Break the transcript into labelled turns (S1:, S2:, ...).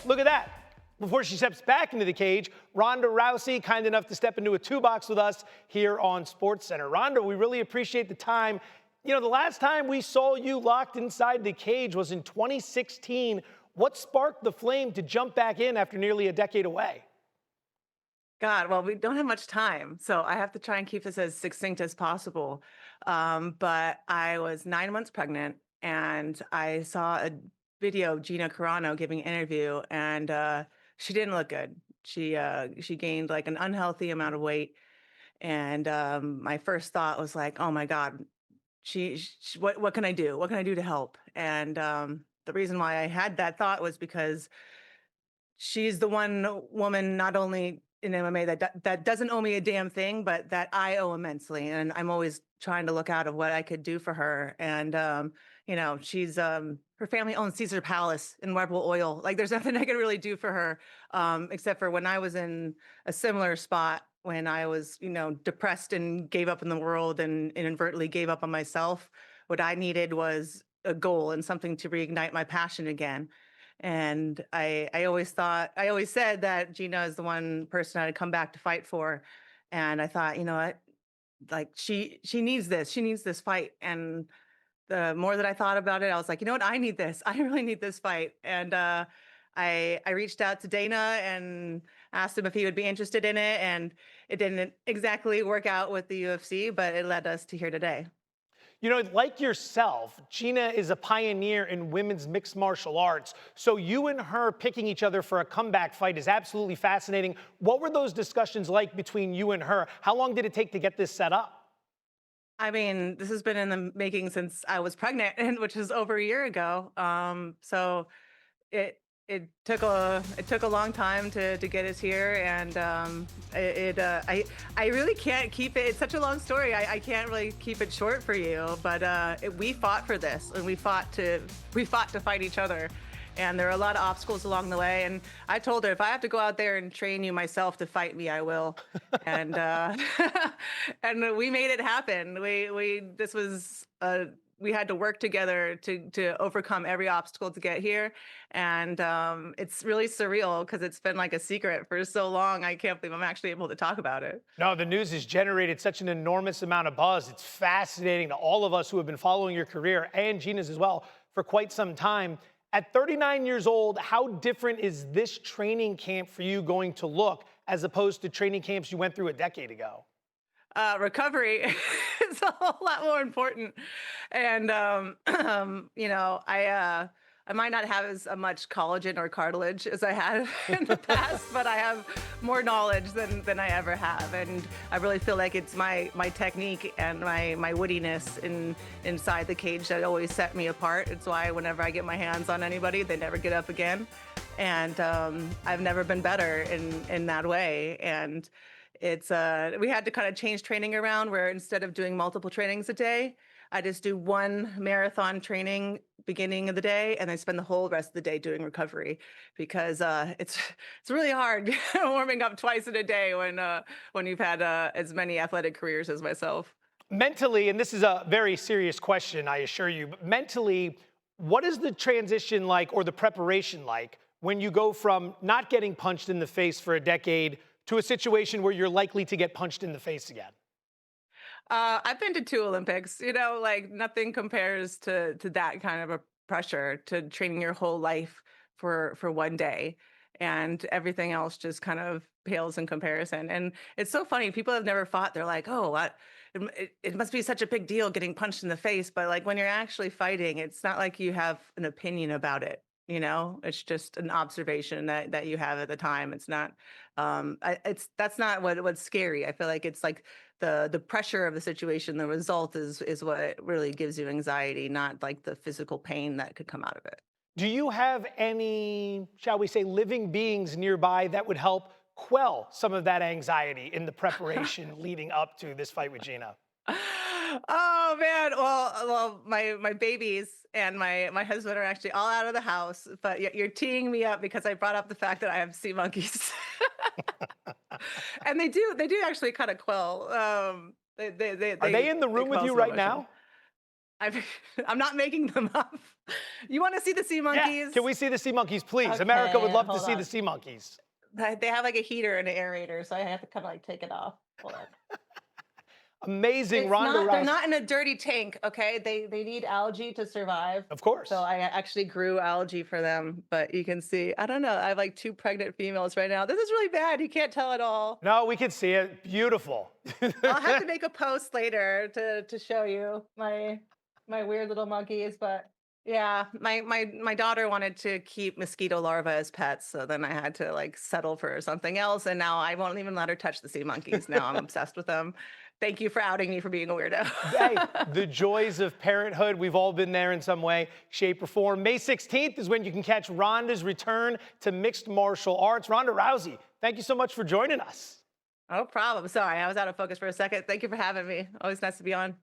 S1: look at that. Before she steps back into the cage, Ronda Rousey, kind enough to step into a 2-box with us here on SportsCenter. Ronda, we really appreciate the time. You know, the last time we saw you locked inside the cage was in 2016. What sparked the flame to jump back in after nearly a decade away?
S2: God, well, we don't have much time, so I have to try and keep this as succinct as possible. But I was 9 months pregnant, and I saw a video of Gina Carano giving an interview, and she didn't look good. She gained like an unhealthy amount of weight, and my first thought was like, "Oh my God, what can I do? What can I do to help?" And the reason why I had that thought was because she's the one woman, not only in MMA that doesn't owe me a damn thing, but that I owe immensely, and I'm always trying to look out of what I could do for her. And she's her family owns Caesar Palace in Rebel Oil. Like, there's nothing I could really do for her, except for when I was in a similar spot when I was, depressed and gave up in the world and inadvertently gave up on myself. What I needed was a goal and something to reignite my passion again. And I always thought, I always said that Gina is the one person I'd come back to fight for. And I thought, you know what, like she needs this. She needs this fight. And the more that I thought about it, I was like, you know what, I need this. I really need this fight. And I reached out to Dana and asked him if he would be interested in it. And it didn't exactly work out with the UFC, but it led us to here today.
S1: You know, like yourself, Gina is a pioneer in women's mixed martial arts. So you and her picking each other for a comeback fight is absolutely fascinating. What were those discussions like between you and her? How long did it take to get this set up?
S2: I mean, this has been in the making since I was pregnant, and which is over a year ago. So it took a long time to get us here, and I really can't keep it. It's such a long story. I can't really keep it short for you. But we fought for this, and we fought to fight each other. And there are a lot of obstacles along the way. And I told her, if I have to go out there and train you myself to fight me, I will. And and we made it happen. We had to work together to overcome every obstacle to get here. And it's really surreal because it's been like a secret for so long. I can't believe I'm actually able to talk about it.
S1: No, the news has generated such an enormous amount of buzz. It's fascinating to all of us who have been following your career, and Gina's as well, for quite some time. At 39 years old, how different is this training camp for you going to look as opposed to training camps you went through a decade ago?
S2: Recovery is a whole lot more important. And I might not have as much collagen or cartilage as I had in the past, but I have more knowledge than I ever have. And I really feel like it's my technique and my wittiness inside the cage that always set me apart. It's why whenever I get my hands on anybody, they never get up again. And I've never been better in that way. And it's we had to kind of change training around, where instead of doing multiple trainings a day, I just do one marathon training beginning of the day, and I spend the whole rest of the day doing recovery, because it's really hard warming up twice in a day when you've had as many athletic careers as myself.
S1: Mentally, and this is a very serious question, I assure you, but mentally, what is the transition like, or the preparation like, when you go from not getting punched in the face for a decade to a situation where you're likely to get punched in the face again?
S2: I've been to two Olympics. Like, nothing compares to that kind of a pressure, to training your whole life for one day, and everything else just kind of pales in comparison. And it's so funny. People have never fought. They're like, "Oh, what? It must be such a big deal getting punched in the face." But like, when you're actually fighting, it's not like you have an opinion about it. It's just an observation that you have at the time. It's not. That's not what's scary. I feel like it's like the pressure of the situation. The result is what really gives you anxiety, not like the physical pain that could come out of it.
S1: Do you have any, shall we say, living beings nearby that would help quell some of that anxiety in the preparation leading up to this fight with Gina?
S2: Oh man, well, my babies and my husband are actually all out of the house, but you're teeing me up because I brought up the fact that I have sea monkeys. And they do actually kind of quell.
S1: Are they in the
S2: They
S1: room with
S2: quell
S1: you
S2: some
S1: right
S2: emotion.
S1: now?
S2: I'm I'm not making them up. You want to see the sea monkeys?
S1: Yeah. Can we see the sea monkeys, please? America would
S2: Okay,
S1: love to
S2: hold
S1: see the
S2: on.
S1: sea monkeys.
S2: They have like a heater and an aerator, so I have to kind of like take it off. Hold on.
S1: Amazing,
S2: It's
S1: Ronda
S2: not, they're
S1: Rousey.
S2: not in a dirty tank, okay? They need algae to survive.
S1: Of
S2: So
S1: course.
S2: I actually grew algae for them, but you can see, I don't know, I have like 2 pregnant females right now. This is really bad. You can't tell at all.
S1: No, we can see it. Beautiful.
S2: I'll have to make a post later to show you my weird little monkeys, but yeah, my daughter wanted to keep mosquito larvae as pets, so then I had to like settle for something else, and now I won't even let her touch the sea monkeys. Now I'm obsessed with them. Thank you for outing me for being a weirdo.
S1: Hey, the joys of parenthood. We've all been there in some way, shape, or form. May 16th is when you can catch Ronda's return to mixed martial arts. Ronda Rousey, thank you so much for joining us.
S2: No problem. Sorry, I was out of focus for a second. Thank you for having me. Always nice to be on.